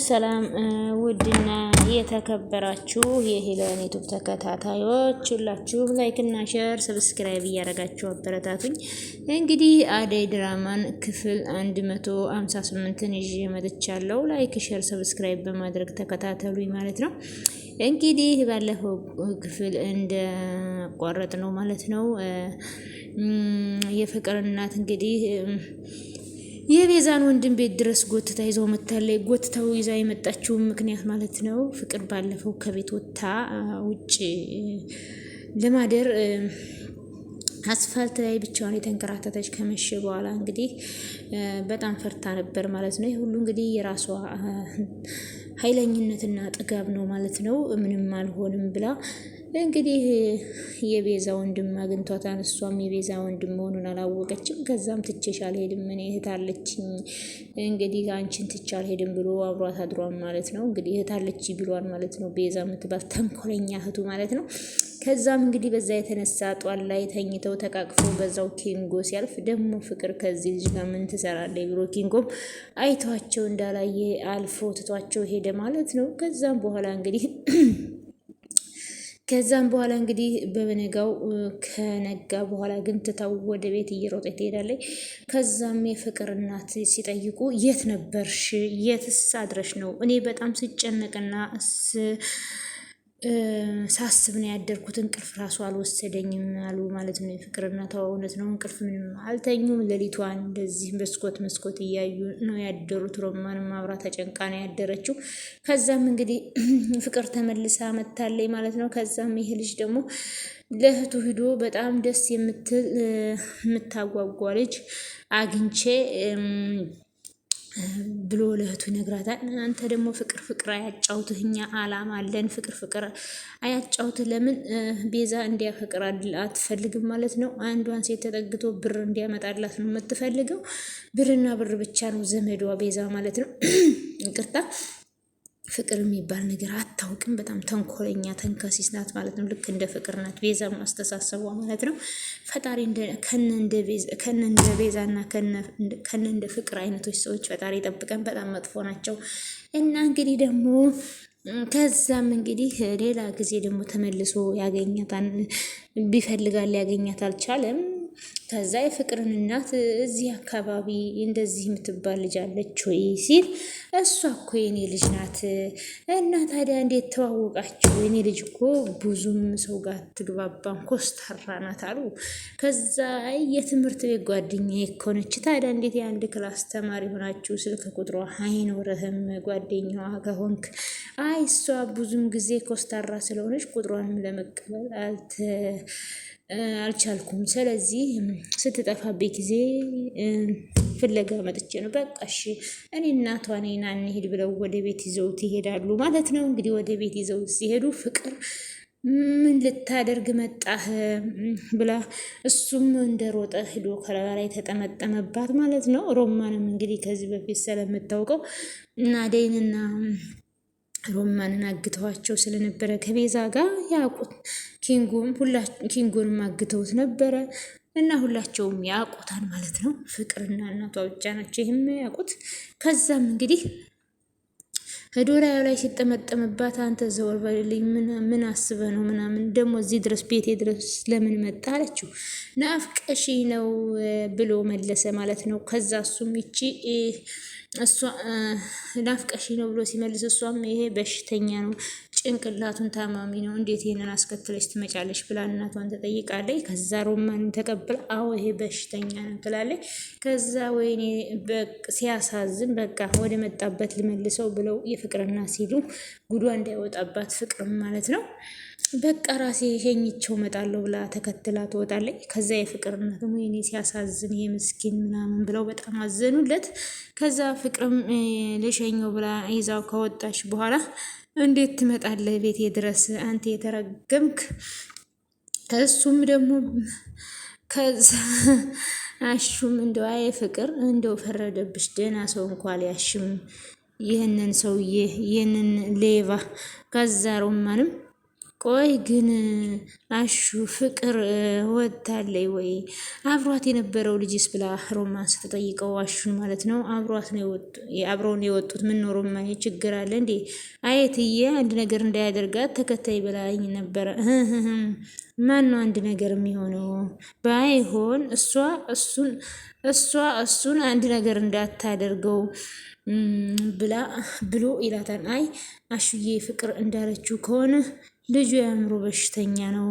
ሰላም ውድና የተከበራችሁ የሄለን ዩቲዩብ ተከታታዮች ሁላችሁም ላይክ እና ሼር ሰብስክራይብ እያደረጋችሁ አበረታቱኝ። እንግዲህ አደይ ድራማን ክፍል 158ን ይዤ መጥቻለሁ። ላይክ ሼር ሰብስክራይብ በማድረግ ተከታተሉኝ ማለት ነው። እንግዲህ ባለፈው ክፍል እንደቋረጥ ነው ማለት ነው። የፍቅር እናት እንግዲህ የቤዛን ወንድም ቤት ድረስ ጎትታ ይዘው መታለች። ጎትታው ይዛ የመጣችው ምክንያት ማለት ነው ፍቅር ባለፈው ከቤት ወጥታ ውጭ ለማደር አስፋልት ላይ ብቻዋን የተንከራተተች ከመሸ በኋላ እንግዲህ በጣም ፈርታ ነበር ማለት ነው። ይህ ሁሉ እንግዲህ የራሷ ኃይለኝነትና ጥጋብ ነው ማለት ነው። ምንም አልሆንም ብላ እንግዲህ የቤዛ ወንድም አግኝቷታል። እሷም የቤዛ ወንድም መሆኑን አላወቀችም። ከዛም ትቼሽ አልሄድም እኔ እህት አለችኝ እንግዲህ አንቺን ትቼ አልሄድም ብሎ አብሯት አድሯን ማለት ነው። እንግዲህ እህት አለች ብሏን ማለት ነው። ቤዛ የምትባል ተንኮለኛ እህቱ ማለት ነው። ከዛም እንግዲህ በዛ የተነሳ ጧል ላይ ተኝተው ተቃቅፈው በዛው ኪንጎ ሲያልፍ ደግሞ ፍቅር ከዚህ ልጅ ጋር ምን ትሰራለች ብሎ ኪንጎም አይቷቸው እንዳላየ አልፎ ትቷቸው ሄደ ማለት ነው። ከዛም በኋላ እንግዲህ በበነጋው ከነጋ በኋላ ግን ትታው ወደ ቤት እየሮጠች ትሄዳለች። ከዛም የፍቅር እናት ሲጠይቁ የት ነበርሽ? የትስ አድረሽ ነው? እኔ በጣም ስጨነቅና ሳስብ ነው ያደርኩት። እንቅልፍ ራሱ አልወሰደኝም አሉ ማለት ነው። የፍቅር እናቷ እውነት ነው፣ እንቅልፍ ምንም አልተኙም። ሌሊቷን እንደዚህ መስኮት እያዩ ነው ያደሩት። ሮማንም አብራ ተጨንቃ ነው ያደረችው። ከዛም እንግዲህ ፍቅር ተመልሳ መታለይ ማለት ነው። ከዛም ይህ ልጅ ደግሞ ለእህቱ ሂዶ በጣም ደስ የምታጓጓ ልጅ አግኝቼ ብሎ ለእህቱ ይነግራታል። አንተ ደግሞ ፍቅር አያጫውትህ፣ እኛ አላማ አለን። ፍቅር አያጫውትህ። ለምን ቤዛ እንዲያፈቅር አትፈልግም ማለት ነው? አንዷን ሴት ተጠግቶ ብር እንዲያመጣላት ነው የምትፈልገው። ብርና ብር ብቻ ነው ዘመዷ ቤዛ ማለት ነው። ይቅርታ ፍቅር የሚባል ነገር አታውቅም። በጣም ተንኮለኛ ተንከሲስ ናት ማለት ነው። ልክ እንደ ፍቅር ናት ቤዛ አስተሳሰቧ ማለት ነው። ፈጣሪ ከነ እንደ ቤዛና ከነ እንደ ፍቅር አይነቶች ሰዎች ፈጣሪ ጠብቀን። በጣም መጥፎ ናቸው። እና እንግዲህ ደግሞ ከዛም እንግዲህ ሌላ ጊዜ ደግሞ ተመልሶ ያገኛታል ቢፈልጋል፣ ሊያገኛት አልቻለም። ከዛ የፍቅርን እናት እዚህ አካባቢ እንደዚህ የምትባል ልጅ አለች ወይ ሲል እሷ እኮ የኔ ልጅ ናት። እና ታዲያ እንዴት ተዋወቃችሁ? የኔ ልጅ እኮ ብዙም ሰው ጋር ትግባባን፣ ኮስታራ ናት አሉ። ከዛ የትምህርት ቤት ጓደኛዬ እኮ ነች። ታዲያ እንዴት የአንድ ክላስ ተማሪ ሆናችሁ ስልክ ቁጥሯ አይኖርህም? ጓደኛዋ ከሆንክ አይ እሷ ብዙም ጊዜ ኮስታራ ስለሆነች ቁጥሯንም ለመቀበል አልቻልኩም። ስለዚህ ስትጠፋብኝ ጊዜ ፍለጋ መጥቼ ነው። በቃ እሺ እኔ እናቷ ነኝ ና እንሂድ ብለው ወደ ቤት ይዘውት ይሄዳሉ ማለት ነው። እንግዲህ ወደ ቤት ይዘውት ሲሄዱ ፍቅር ምን ልታደርግ መጣህ ብላ እሱም እንደሮጠ ሂዶ ከላዩ ላይ ተጠመጠመባት ማለት ነው። ሮማንም እንግዲህ ከዚህ በፊት ስለምታውቀው አደይንና ሮማንን አግተዋቸው ስለነበረ ከቤዛ ጋር ያውቁት ኪንጎንም አግተውት ነበረ እና ሁላቸውም ያውቁታል ማለት ነው። ፍቅርና እናቷ ብቻ ናቸው ይህም ያውቁት። ከዛም እንግዲህ ላዩ ላይ ሲጠመጠምባት አንተ ዘወር በልልኝ፣ ምን አስበህ ነው ምናምን ደግሞ እዚህ ድረስ ቤቴ ድረስ ለምን መጣ አለችው። ናፍቀሺ ነው ብሎ መለሰ ማለት ነው። ከዛ እሱም እሷ ናፍቀሺ ነው ብሎ ሲመልስ እሷም ይሄ በሽተኛ ነው፣ ጭንቅላቱን ታማሚ ነው፣ እንዴት ይሄንን አስከትለች ትመጫለች ብላ እናቷን ተጠይቃለች። ከዛ ሮማንን ተቀብላ አዎ ይሄ በሽተኛ ነው ትላለች። ከዛ ወይኔ ሲያሳዝን በቃ ወደ መጣበት ልመልሰው ብለው የፍቅርና ሲሉ ጉዷ እንዳይወጣባት ፍቅርም ማለት ነው በቃ ራሴ ሸኝቸው እመጣለሁ ብላ ተከትላ ትወጣለች። ከዛ የፍቅርና ደግሞ ወይኔ ሲያሳዝን ይሄ ምስኪን ምናምን ብለው በጣም አዘኑለት። ከዛ ፍቅርም ልሸኘው ብላ ይዛው ከወጣች በኋላ እንዴት ትመጣለህ ቤቴ ድረስ አንተ የተረገምክ? እሱም ደግሞ ከዛ አሹም እንደው አይ ፍቅር እንደው ፈረደብሽ፣ ደህና ሰው እንኳን ሊያሽም ይህንን ሰውዬ ይህንን ሌባ። ከዛ ሮማንም ቆይ ግን አሹ ፍቅር ወታለይ ወይ አብሯት የነበረው ልጅስ ብላ ሮማን ስትጠይቀው አሹን ማለት ነው አብረውን የወጡት ምን ኖሮ ችግር አለ እንዴ? አየትዬ አንድ ነገር እንዳያደርጋት ተከታይ ብላኝ ነበረ። ማን ነው አንድ ነገር የሚሆነው? ባይሆን እሱን አንድ ነገር እንዳታደርገው ብሎ ይላታል። አይ አሹዬ ፍቅር እንዳለችው ከሆነ ልጁ የአእምሮ በሽተኛ ነው።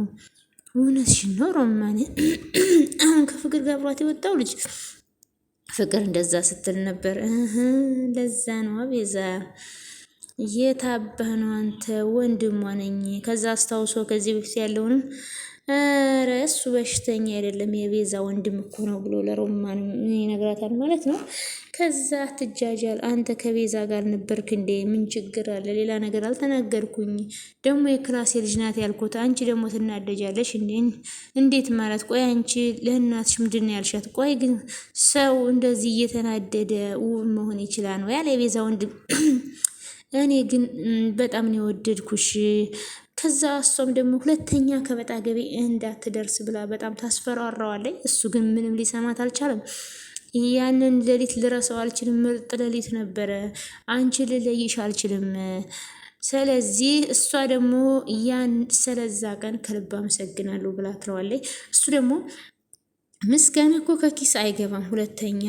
እውነትሽን ነው ሮማን። አሁን ከፍቅር ጋር አብሯት የወጣው ልጅ ፍቅር እንደዛ ስትል ነበር። ለዛ ነው ቤዛ የታባህ ነው አንተ ወንድሟ ነኝ። ከዛ አስታውሶ ከዚህ በፊት ያለውንም ኧረ እሱ በሽተኛ አይደለም የቤዛ ወንድም እኮ ነው ብሎ ለሮማን ይነግራታል ማለት ነው። ከዛ ትጃጃል አንተ ከቤዛ ጋር ነበርክ እንዴ? ምን ችግር አለ? ሌላ ነገር አልተናገርኩኝ። ደግሞ የክላሴ ልጅ ናት ያልኩት፣ አንቺ ደግሞ ትናደጃለሽ እንዴ? እንዴት ማለት? ቆይ አንቺ ለእናትሽ ምንድን ነው ያልሻት? ቆይ ግን ሰው እንደዚህ እየተናደደ ውብ መሆን ይችላል ነው ያለ የቤዛ ወንድም። እኔ ግን በጣም ነው የወደድኩሽ። ከዛ እሷም ደግሞ ሁለተኛ ከበጣ ገቢ እንዳትደርስ ብላ በጣም ታስፈራራዋለች። እሱ ግን ምንም ሊሰማት አልቻለም። ያንን ሌሊት ልረሳው አልችልም፣ ምርጥ ሌሊት ነበረ፣ አንቺ ልለይሽ አልችልም። ስለዚህ እሷ ደግሞ ያን ስለዛ ቀን ከልብ አመሰግናለሁ ብላ ትለዋለች። እሱ ደግሞ ምስጋና እኮ ከኪስ አይገባም፣ ሁለተኛ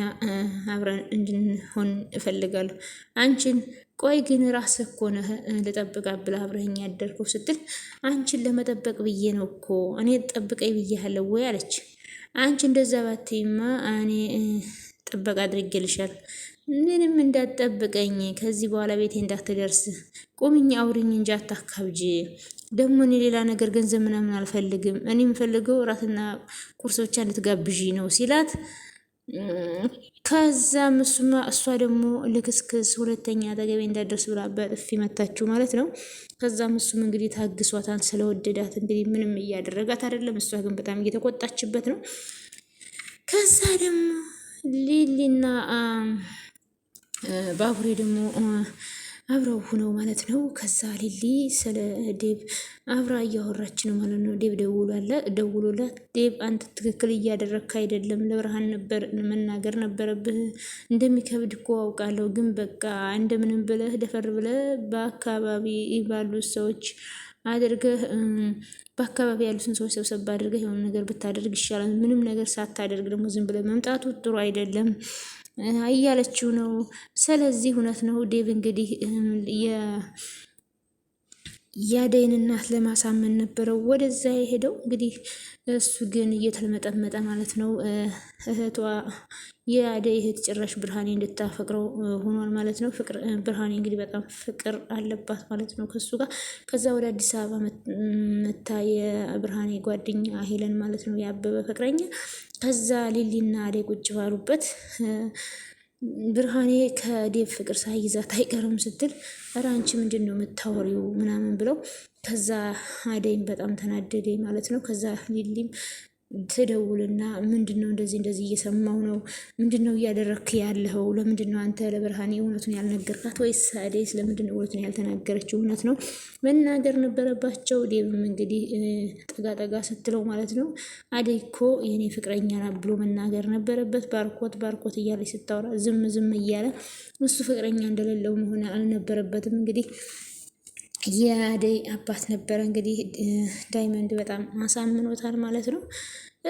አብረን እንድንሆን እፈልጋለሁ አንቺን። ቆይ ግን ራስህ እኮ ነህ ልጠብቃት ብለህ አብረኸኝ ያደርከው ስትል፣ አንቺን ለመጠበቅ ብዬ ነው እኮ እኔ ጠብቀኝ ብዬሃለሁ ወይ አለች። አንቺ እንደዛ ባትይማ እኔ ጥበቃ አድርጌልሻለሁ። ምንም እንዳትጠብቀኝ ከዚህ በኋላ ቤቴ እንዳትደርስ ቁምኝ አውሪኝ እንጂ አታካብጂ። ደግሞ እኔ ሌላ ነገር ገንዘብ ምናምን አልፈልግም። እኔ የምፈልገው እራትና ቁርስ ብቻ እንድትጋብዢ ነው ሲላት፣ ከዛም እሷ ደግሞ ልክስክስ ሁለተኛ አጠገቤ እንዳደርስ ብላ በጥፊ መታችሁ ማለት ነው። ከዛም እሱም እንግዲህ ታግሷታን ስለወደዳት እንግዲህ ምንም እያደረጋት አይደለም። እሷ ግን በጣም እየተቆጣችበት ነው። ከዛ ደግሞ ሊሊና ባቡሬ ደግሞ አብረው ሁነው ማለት ነው። ከዛ ሊሊ ስለ ዴብ አብራ እያወራች ነው ማለት ነው። ዴብ ደውሎላት ዴብ አንተ ትክክል እያደረግክ አይደለም፣ ለብርሃን ነበር መናገር ነበረብህ። እንደሚከብድ እኮ አውቃለሁ፣ ግን በቃ እንደምንም ብለህ ደፈር ብለህ በአካባቢ ባሉት ሰዎች አድርገህ በአካባቢ ያሉትን ሰዎች ሰብሰብ አድርገህ የሆነ ነገር ብታደርግ ይሻላል። ምንም ነገር ሳታደርግ ደግሞ ዝም ብለህ መምጣቱ ጥሩ አይደለም እያለችው ነው። ስለዚህ እውነት ነው ዴቭ እንግዲህ የአደይን እናት ለማሳመን ነበረው ወደዛ የሄደው። እንግዲህ እሱ ግን እየተልመጠመጠ ማለት ነው። እህቷ የአደይ እህት ጭራሽ ብርሃኔ እንድታፈቅረው ሆኗል ማለት ነው። ብርሃኔ እንግዲህ በጣም ፍቅር አለባት ማለት ነው ከሱ ጋር። ከዛ ወደ አዲስ አበባ መታ የብርሃኔ ጓደኛ ሄለን ማለት ነው ያበበ ፍቅረኛ። ከዛ ሊሊና አደይ ቁጭ ባሉበት ብርሃኔ ከዴቭ ፍቅር ሳይዛት አይቀርም ስትል፣ ኧረ አንቺ ምንድን ነው የምታወሪው ምናምን ብለው፣ ከዛ አደይም በጣም ተናደደ ማለት ነው። ከዛ ሊሊም ትደውልና ምንድን ነው እንደዚህ እየሰማው ነው፣ ምንድን ነው እያደረክ ያለኸው? ለምንድን ነው አንተ ለብርሃኔ እውነቱን ያልነገርካት? ወይስ አደይ ስለምንድን ነው እውነቱን ያልተናገረችው? እውነት ነው መናገር ነበረባቸው። ዴብም እንግዲህ ጠጋ ስትለው ማለት ነው አደይ እኮ የኔ ፍቅረኛ ናት ብሎ መናገር ነበረበት። ባርኮት እያለች ስታወራ ዝም እያለ እሱ ፍቅረኛ እንደሌለው መሆን አልነበረበትም። እንግዲህ የአደይ አባት ነበረ እንግዲህ ዳይመንድ በጣም አሳምኖታል ማለት ነው።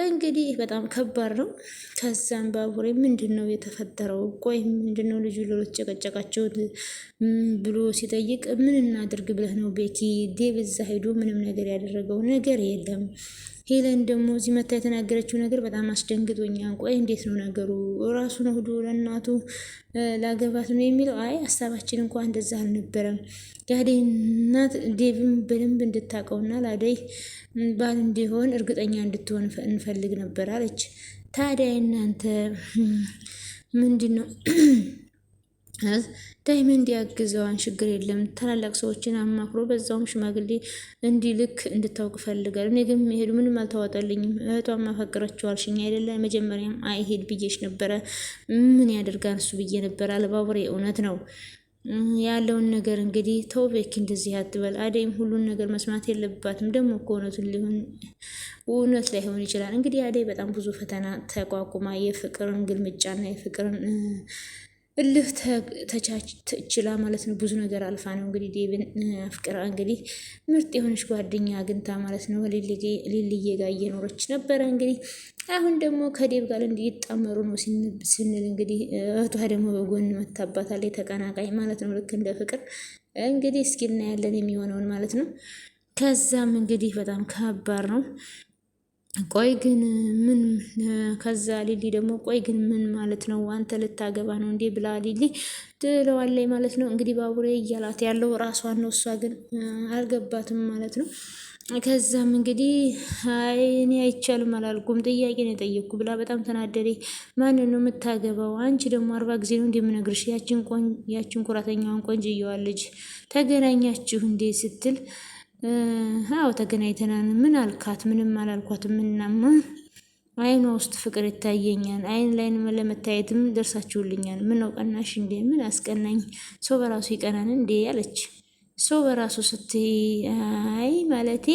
እንግዲህ በጣም ከባድ ነው። ከዛም ባቡሬ ምንድን ነው የተፈጠረው? ቆይ ምንድን ነው ልጁ ሌሎች ጨቀጨቃቸውን ብሎ ሲጠይቅ፣ ምን እናድርግ ብለህ ነው ቤኪ? ዴቭ እዛ ሄዶ ምንም ነገር ያደረገው ነገር የለም። ሄለን ደግሞ እዚህ መታ የተናገረችው ነገር በጣም አስደንግጦኛል። ቆይ እንዴት ነው ነገሩ? ራሱ ነው ሄዶ ለእናቱ ላገባት ነው የሚለው? አይ ሀሳባችን እንኳን እንደዛ አልነበረም። የአደይ እናት ዴቭን በደንብ እንድታውቀውና ለአደይ ባል እንዲሆን እርግጠኛ እንድትሆን እንፈልግ ነበር አለች። ታዲያ እናንተ ምንድን ነው ዳይመንድ ያግዘዋን፣ ችግር የለም ታላላቅ ሰዎችን አማክሮ በዛውም ሽማግሌ እንዲልክ እንድታውቅ ፈልጋል። እኔ ግን መሄዱ ምንም አልተዋጠልኝም። እህቷን ማፈቅረችው አልሽኝ አይደለ? መጀመሪያም አይሄድ ብዬሽ ነበረ። ምን ያደርጋል እሱ ብዬ ነበር አለባቡሬ። እውነት ነው ያለውን ነገር እንግዲህ ተው ቤኪ እንደዚህ አትበል። አደይም ሁሉን ነገር መስማት የለባትም ደግሞ እኮ እውነት ላይሆን ይችላል። እንግዲህ አደይ በጣም ብዙ ፈተና ተቋቁማ የፍቅርን ግልምጫና የፍቅርን እልህ ተችላ ማለት ነው። ብዙ ነገር አልፋ ነው እንግዲህ ዴብን አፍቅራ እንግዲህ ምርጥ የሆነች ጓደኛ አግኝታ ማለት ነው ሊልዬ ጋር እየኖረች ነበረ። እንግዲህ አሁን ደግሞ ከዴብ ጋር እንዲጣመሩ ነው ስንል እንግዲህ እህቷ ደግሞ በጎን መታባታለች፣ ተቀናቃኝ ማለት ነው። ልክ እንደ ፍቅር እንግዲህ እስኪ እናያለን የሚሆነውን ማለት ነው። ከዛም እንግዲህ በጣም ከባድ ነው። ቆይ ግን ምን ከዛ ሊሊ ደግሞ ቆይ ግን ምን ማለት ነው? አንተ ልታገባ ነው እንዴ ብላ ሊሊ ትለዋለች ማለት ነው። እንግዲህ ባቡሬ እያላት ያለው ራሷን ነው፣ እሷ ግን አልገባትም ማለት ነው። ከዛም እንግዲህ አይ እኔ አይቻልም አላልኩም ጥያቄ ነው የጠየቅኩ ብላ በጣም ተናደደ። ማንን ነው የምታገባው? አንቺ ደግሞ 40 ጊዜ ነው እንደምነግርሽ ያችን ኩራተኛዋን ቆንጅየዋን ልጅ ተገናኛችሁ እንዴ ስትል አዎ ተገናኝተናል። ምን አልካት? ምንም አላልኳትም። ምናማ አይኗ ውስጥ ፍቅር ይታየኛል። አይን ላይን ለመታየትም ደርሳችሁልኛል። ምን ነው ቀናሽ እንዴ? ምን አስቀናኝ? ሰው በራሱ ይቀናን እንዴ አለች። ሰው በራሱ ስትይ አይ ማለቴ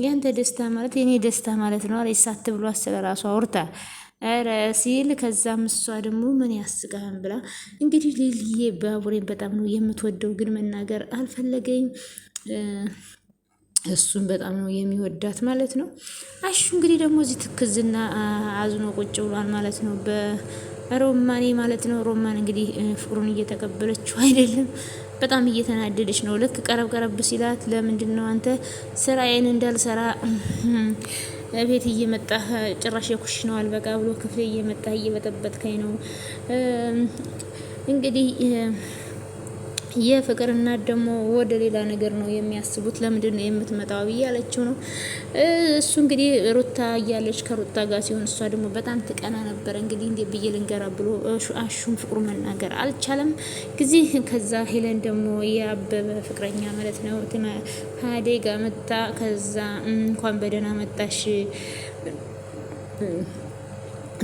ያንተ ደስታ ማለት የኔ ደስታ ማለት ነው አለች። ሳት ብሎ ስለ ራሱ አውርታ ኧረ ሲል ከዛም እሷ ደግሞ ምን ያስቃን ብላ እንግዲህ ሊልዬ ባቡሬን በጣም ነው የምትወደው፣ ግን መናገር አልፈለገኝ። እሱን በጣም ነው የሚወዳት ማለት ነው። አሹ እንግዲህ ደግሞ እዚህ ትክዝና አዝኖ ቁጭ ብሏል ማለት ነው በሮማኔ ማለት ነው። ሮማን እንግዲህ ፍቅሩን እየተቀበለችው አይደለም፣ በጣም እየተናደደች ነው። ልክ ቀረብ ቀረብ ሲላት ለምንድን ነው አንተ ስራዬን እንዳልሰራ ቤት እየመጣህ ጭራሽ የኩሽናው አልበቃ ብሎ ክፍሌ እየመጣህ እየበጠበጥከኝ ነው እንግዲህ የፍቅር እናት ደግሞ ወደ ሌላ ነገር ነው የሚያስቡት። ለምንድን ነው የምትመጣው እያለችው ነው። እሱ እንግዲህ ሩታ እያለች ከሩታ ጋር ሲሆን እሷ ደግሞ በጣም ትቀና ነበረ። እንግዲህ እንዴ ብዬ ልንገራ ብሎ አሹም ፍቅሩ መናገር አልቻለም ጊዜ። ከዛ ሄለን ደግሞ የአበበ ፍቅረኛ ማለት ነው ሀዴ ጋር መጣ። ከዛ እንኳን በደህና መጣሽ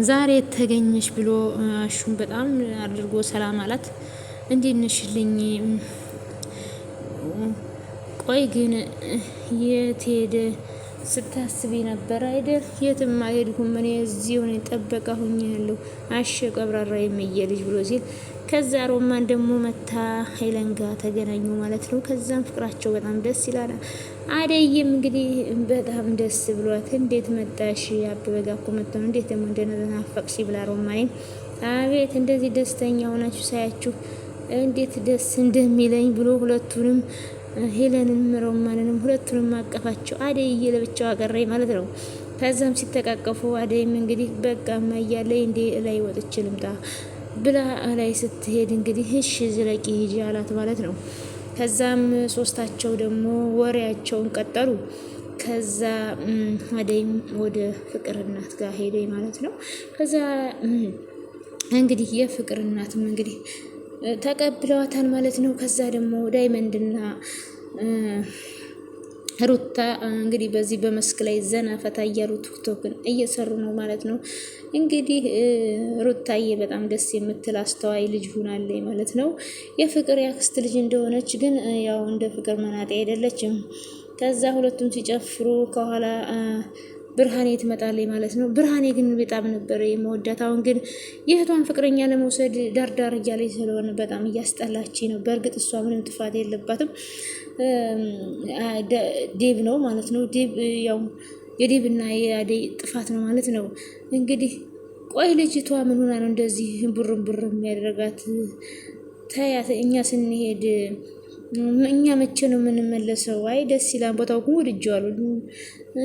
ዛሬ ተገኘሽ ብሎ አሹም በጣም አድርጎ ሰላም አላት። እንዴት ነሽልኝ? ቆይ ግን የት ሄደ ስታስቢ ነበር አይደል? የትም አልሄድኩም እኔ እዚሁ ነኝ፣ ጠበቃ ሁኝ ያለው አሸ ቀብራራ የሚየ ልጅ ብሎ ሲል ከዛ ሮማን ደግሞ መታ ሄለን ጋር ተገናኙ ማለት ነው። ከዛም ፍቅራቸው በጣም ደስ ይላል። አደይም እንግዲህ በጣም ደስ ብሏት እንዴት መጣሽ? አበበ ጋር እኮ መጣሁ እንዴት ደግሞ እንደናፈቅሽ ብላ ሮማኔ አቤት እንደዚህ ደስተኛ ሆናችሁ ሳያችሁ እንዴት ደስ እንደሚለኝ ብሎ ሁለቱንም ሄለንም ሮማንንም ሁለቱንም አቀፋቸው። አደይ ለብቻዋ ቀረኝ ማለት ነው። ከዛም ሲተቃቀፉ አደይም እንግዲህ በቃ ማያለይ እንዴ ላይ ወጥቼ ልምጣ ብላ ላይ ስትሄድ እንግዲህ እሺ ዝለቂ ሂጂ አላት ማለት ነው። ከዛም ሶስታቸው ደግሞ ወሬያቸውን ቀጠሉ። ከዛ አደይም ወደ ፍቅር እናት ጋር ሄደ ማለት ነው። ከዛ እንግዲህ የፍቅር እናትም እንግዲህ ተቀብለዋታል ማለት ነው። ከዛ ደግሞ ዳይመንድና ሩታ እንግዲህ በዚህ በመስክ ላይ ዘና ፈታ እያሉ ቲክቶክን እየሰሩ ነው ማለት ነው። እንግዲህ ሩታዬ በጣም ደስ የምትል አስተዋይ ልጅ ሆናለች ማለት ነው። የፍቅር ያክስት ልጅ እንደሆነች ግን ያው እንደ ፍቅር መናጤ አይደለችም። ከዛ ሁለቱም ሲጨፍሩ ከኋላ ብርሃኔ ትመጣለች ማለት ነው። ብርሃኔ ግን በጣም ነበር የመወዳት። አሁን ግን የእህቷን ፍቅረኛ ለመውሰድ ዳርዳር እያለች ስለሆነ በጣም እያስጠላች ነው። በእርግጥ እሷ ምንም ጥፋት የለባትም፣ ዴብ ነው ማለት ነው። ዴብ ያው የዴብና የአደይ ጥፋት ነው ማለት ነው። እንግዲህ ቆይ ልጅቷ ምን ሆና ነው እንደዚህ ቡርም የሚያደርጋት? ታያት እኛ ስንሄድ እኛ መቼ ነው የምንመለሰው? አይ ደስ ይላል ቦታው ግን ወድጄዋለሁ።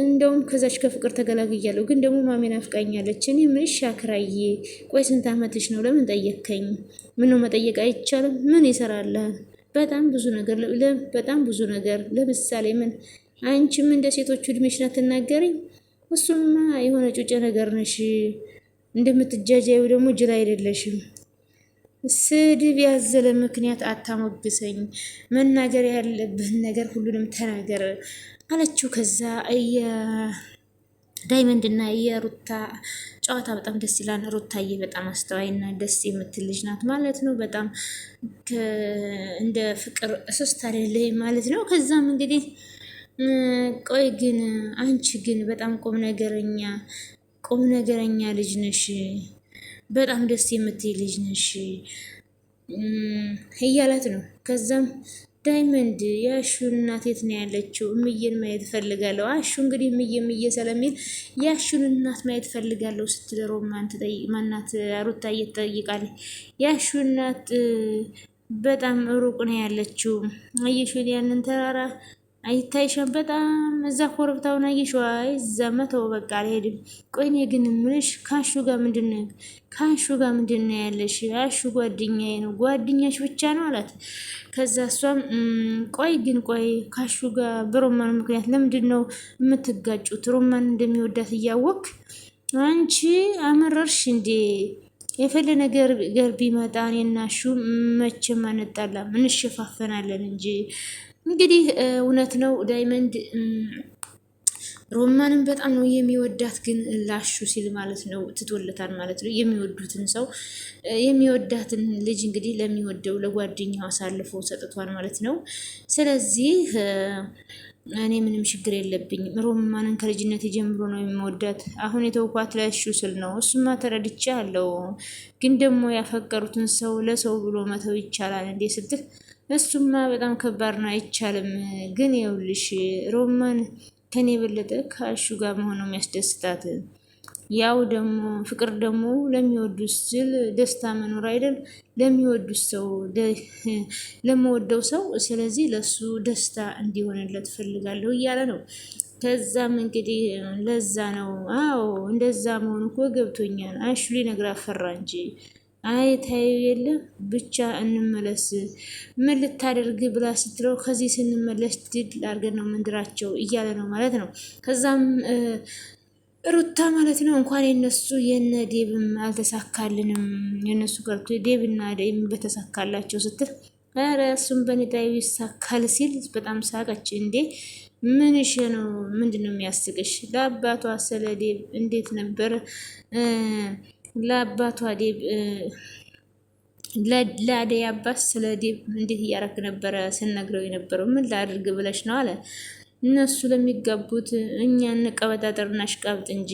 እንደውም ከዛች ከፍቅር ተገላግያለሁ። ግን ደግሞ ማሜ ናፍቃኛለች። እኔ ምን ሻክራዬ፣ ቆይ ስንት አመትሽ ነው? ለምን ጠየቅከኝ? ምን ነው መጠየቅ አይቻልም? ምን ይሰራልሃል? በጣም ብዙ ነገር ለምሳሌ ምን አንቺም እንደ ሴቶቹ እድሜሽን አትናገሪኝ። እሱማ የሆነ ጩጬ ነገር ነሽ። እንደምትጃጃዩ ደግሞ ጅል አይደለሽም። ስድብ ያዘለ ምክንያት አታሞግሰኝ። መናገር ያለብህን ነገር ሁሉንም ተናገር አለችው። ከዛ ዳይመንድ እና የሩታ ጨዋታ በጣም ደስ ይላል። ሩታዬ በጣም አስተዋይና ደስ የምትል ልጅ ናት ማለት ነው። በጣም እንደ ፍቅር እስስት አይደለች ማለት ነው። ከዛም እንግዲህ ቆይ ግን አንቺ ግን በጣም ቁም ነገረኛ ልጅ ነሽ፣ በጣም ደስ የምትይ ልጅ ነሽ እያላት ነው። ከዛም ዳይመንድ የአሹ እናት የት ነው ያለችው? እምዬን ማየት ፈልጋለሁ። አሹ እንግዲህ እምዬ ስለሚል የአሹን እናት ማየት ፈልጋለሁ ስትል ሮማን ማናት ሩታ እየተጠይቃለች። የአሹ እናት በጣም ሩቅ ነው ያለችው። አየሽው ያንን ተራራ አይታይሻም? በጣም እዛ ኮረብታውን አየሽው? አይ እዛ መተው በቃ አልሄድም። ቆይ እኔ ግን የምልሽ ከአሹ ጋር ምንድን ነው ያለሽ? አሹ ጓደኛዬ ነው። ጓደኛሽ ብቻ ነው አላት። ከዛ እሷም ቆይ ከአሹ ጋር በሮማን ምክንያት ለምንድን ነው የምትጋጩት? ሮማን እንደሚወዳት እያወቅ አንቺ አመረርሽ እንዴ? የፈለ ነገር ቢመጣ እኔና አሹ መቼም አንጣላም፣ እንሸፋፈናለን እንጂ እንግዲህ እውነት ነው። ዳይመንድ ሮማንን በጣም ነው የሚወዳት፣ ግን ላሹ ሲል ማለት ነው ትቶለታል ማለት ነው። የሚወዱትን ሰው የሚወዳትን ልጅ እንግዲህ ለሚወደው ለጓደኛው አሳልፎ ሰጥቷል ማለት ነው። ስለዚህ እኔ ምንም ችግር የለብኝም። ሮማንን ከልጅነት ጀምሮ ነው የሚወዳት። አሁን የተውኳት ለእሹ ስል ነው። እሱማ ተረድቻ አለው፣ ግን ደግሞ ያፈቀሩትን ሰው ለሰው ብሎ መተው ይቻላል እንዴ ስትል እሱማ በጣም ከባድ ነው፣ አይቻልም። ግን ይኸውልሽ ሮማን ከኔ የበለጠ ከአሹ ጋር መሆን ነው የሚያስደስታት። ያው ደግሞ ፍቅር ደግሞ ለሚወዱት ስል ደስታ መኖር አይደል? ለሚወዱት ሰው ለመወደው ሰው፣ ስለዚህ ለሱ ደስታ እንዲሆንለት ፈልጋለሁ እያለ ነው። ከዛም እንግዲህ ለዛ ነው አዎ እንደዛ መሆኑ እኮ ገብቶኛል። አሹ ሊነግራት ፈራ እንጂ አይታዩ የለም ብቻ እንመለስ። ምን ልታደርግ ብላ ስትለው ከዚህ ስንመለስ ድል አድርገን ነው መንድራቸው እያለ ነው ማለት ነው። ከዛም ሩታ ማለት ነው እንኳን የነሱ የነ ዴብም አልተሳካልንም፣ የነሱ ቀርቶ ዴብና ዴብ በተሳካላቸው ስትል ኧረ እሱም በኔታዊ ይሳካል ሲል በጣም ሳቀች። እንዴ ምንሽ ነው? ምንድን ነው የሚያስቅሽ? ለአባቷ ስለ ዴብ እንዴት ነበር ለአባቷ ዴብ ለአደይ አባት ስለ ዴብ እንዴት እያረክ ነበረ ስነግረው የነበረው? ምን ላድርግ ብለሽ ነው አለ። እነሱ ለሚጋቡት እኛ እንቀበጣጠር እናሽቃብጥ እንጂ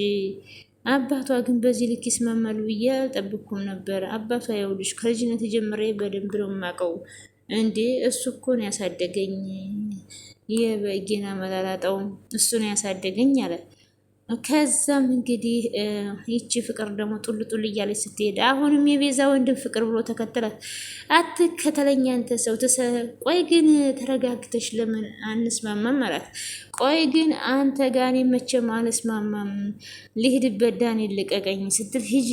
አባቷ ግን በዚህ ልክ ይስማማሉ ብዬ አልጠብኩም ነበር። አባቷ ይኸውልሽ ከልጅነት ጀምሬ በደንብ ነው የማውቀው። እንዴ እሱ እኮ ነው ያሳደገኝ፣ የበጌና መላላጠው እሱ ነው ያሳደገኝ አለ። ከዛም እንግዲህ ይቺ ፍቅር ደግሞ ጡል ጡል እያለች ስትሄድ አሁንም የቤዛ ወንድም ፍቅር ብሎ ተከተላት። አትከተለኝ አንተ ሰው ቆይ ግን ተረጋግተሽ ለምን አንስማማም አላት። ቆይ ግን አንተ ጋር እኔ መቼም አልስማማም፣ ልሂድበት ዳንኤል ልቀቀኝ ስትል ሂጂ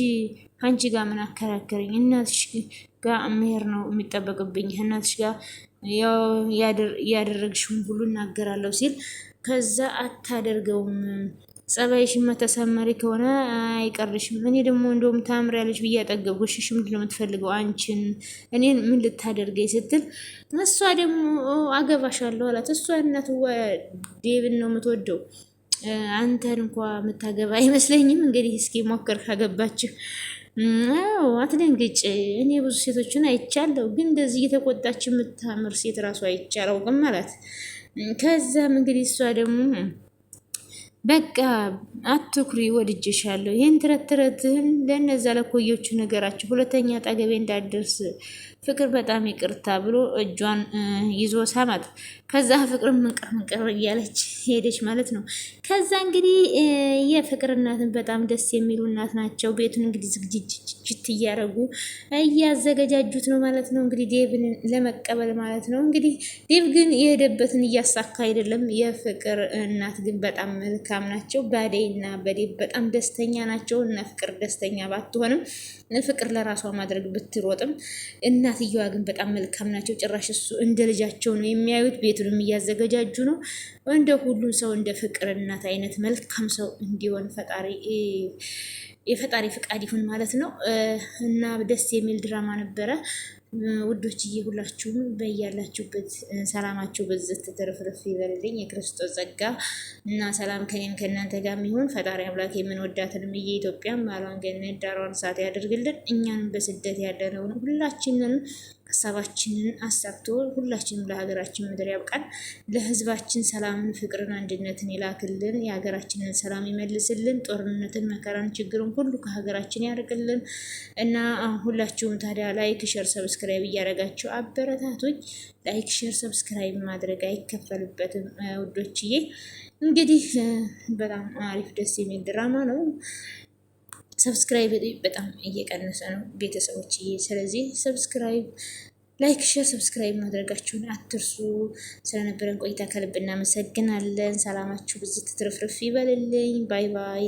አንቺ ጋር ምን አከራከረኝ? እናትሽ ጋር መሄድ ነው የሚጠበቅብኝ፣ እናትሽ ጋር ያደረግሽውን ሁሉ እናገራለሁ ሲል ከዛ አታደርገውም ጸባይሽን መተሰመሪ ከሆነ አይቀርሽም። እኔ ደግሞ እንደውም ታምሪያለሽ ብዬ አጠገብኩሽ። እሺ ምንድን ነው የምትፈልገው አንቺን? እኔን ምን ልታደርገኝ ስትል እሷ ደግሞ አገባሻለሁ አላት። እሷ እናትዋ ዴብን ነው የምትወደው፣ አንተን እንኳ የምታገባ አይመስለኝም። እንግዲህ እስኪ ሞክር ካገባችሁ። አዎ አትደንግጭ። እኔ ብዙ ሴቶችን አይቻለሁ፣ ግን እንደዚህ እየተቆጣች የምታምር ሴት ራሱ አይቻላውቅም አላት። ከዛም እንግዲህ እሷ ደግሞ በቃ አትኩሪ፣ ወድጄሻለሁ። ይህን ተረትረትህን ለእነዛ ለኮዮቹ ነገራቸው፣ ሁለተኛ ጠገቤ እንዳደርስ ፍቅር በጣም ይቅርታ ብሎ እጇን ይዞ ሳማት። ከዛ ፍቅር ምንቅር እያለች ሄደች ማለት ነው። ከዛ እንግዲህ የፍቅር እናትን በጣም ደስ የሚሉ እናት ናቸው። ቤቱን እንግዲህ ዝግጅት እያደረጉ እያዘገጃጁት ነው ማለት ነው። እንግዲህ ዴብን ለመቀበል ማለት ነው። እንግዲህ ዴብ ግን የሄደበትን እያሳካ አይደለም። የፍቅር እናት ግን በጣም መልካም ናቸው። በአደይና በዴብ በጣም ደስተኛ ናቸው። እና ፍቅር ደስተኛ ባትሆንም ፍቅር ለራሷ ማድረግ ብትሮጥም እናትየዋ ግን በጣም መልካም ናቸው። ጭራሽ እሱ እንደ ልጃቸው ነው የሚያዩት። ቤቱንም እያዘገጃጁ ነው። እንደ ሁሉም ሰው እንደ ፍቅር እናት አይነት መልካም ሰው እንዲሆን የፈጣሪ ፍቃድ ይሁን ማለት ነው። እና ደስ የሚል ድራማ ነበረ። ውዶችዬ ሁላችሁም በያላችሁበት ሰላማችሁ በዝት ትርፍርፍ ይበልልኝ። የክርስቶስ ጸጋ እና ሰላም ከኔም ከእናንተ ጋር የሚሆን ፈጣሪ አምላክ የምንወዳትንም የኢትዮጵያን ባሏን ገነት ዳሯን እሳት ያደርግልን። እኛንም በስደት ያለነውን ሁላችንንም ሀሳባችንን አሳክቶ ሁላችንም ለሀገራችን ምድር ያብቃን። ለሕዝባችን ሰላምን፣ ፍቅርን፣ አንድነትን ይላክልን። የሀገራችንን ሰላም ይመልስልን። ጦርነትን፣ መከራን፣ ችግርን ሁሉ ከሀገራችን ያርቅልን እና ሁላችሁም ታዲያ ላይክ፣ ሸር፣ ሰብስክራይብ እያደረጋችሁ አበረታቱኝ። ላይክ፣ ሸር፣ ሰብስክራይብ ማድረግ አይከፈልበትም ውዶችዬ። እንግዲህ በጣም አሪፍ ደስ የሚል ድራማ ነው። ሰብስክራይብ በጣም እየቀነሰ ነው ቤተሰቦችዬ። ስለዚህ ሰብስክራይብ ላይክ ሼር ሰብስክራይብ ማድረጋችሁን አትርሱ። ስለነበረን ቆይታ ከልብ እናመሰግናለን። ሰላማችሁ ብዙ ትርፍርፍ ይበልልኝ። ባይ ባይ።